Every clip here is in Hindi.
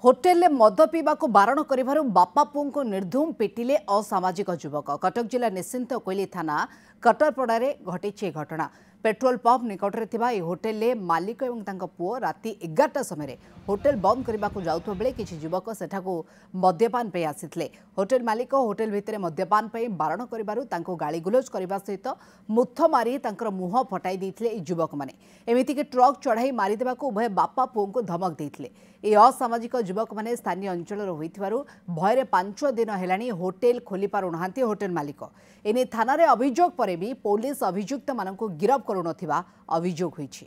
होटेल मद पीवा को बारण कर बापा पुओं को निर्धूम पिटिले असामाजिक युवक। कटक जिला निश्चिंत कोइली थाना कटरपड़े घटी घटना। पेट्रोल पंप निकट में होटेल मालिक और पुओ राति 11टा समय होटेल बंद करने को जाउथबा बेले किछि युवक सेठाकू मद्यपान पे आसिथिले। होटेल मालिक होटेल भितर मद्यपान पे बारण करिबारु तांको गालीगुलोज करबा सहित मुथ मारी तांकर मुह फटाई देथिले युवक माने। एमिति कि ट्रक चढ़ाई मारिदेबाकू उभय बापा पुओं को धमक देथिले। ए असामाजिक युवक माने स्थानीय अंचल होइथिबारु भयरे 5 दिन हेलानी होटेल खोली पारु नाहांती होटेल मालिक। एने थाना रे अभियोग परे भी पुलिस अभियुक्त मानकू गिरफ करू नथिबा अभियोग होइछि।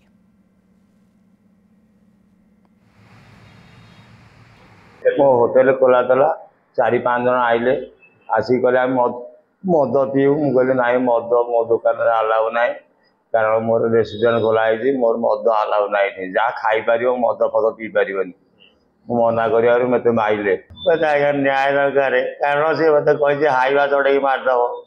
होटेल खोला था 4-5 जन आइले आसिक मद पीऊ मुझे ना मद मो दुकान अलाउ ना कारण मोर रेस्टोरेंट खोलाई मोर मद अलाउ ना जहाँ खाई पार मद फद पी पार मना कर मत माइले न्याय दरकार कारण सी मत कही हाइवा चढ़े मारदब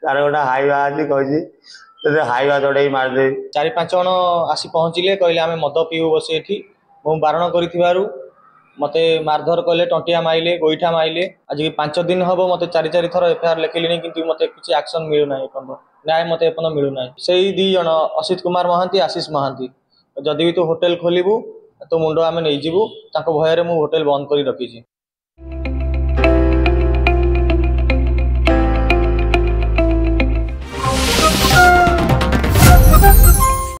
तार गोटे हाइवा अच्छी कही हाइवा चढ़े मारदे 4-5 जन आसी पहुँचले कहले आम मद पीऊ बस ये बारण कर मते मारधर कले टंटिया माइले गोईठा माइले आज 5 दिन हम मते 4 थर एफआईआर लिखिले कि मते किसी एक्शन मिलूना न्याय मते एपन मिलूना से 2 जन असित कुमार महांती आशीष महांती जदि भी तू होटेल खोलू तो मुंड आम नहीं जीवु भयर मु होटेल बंद कर रखी।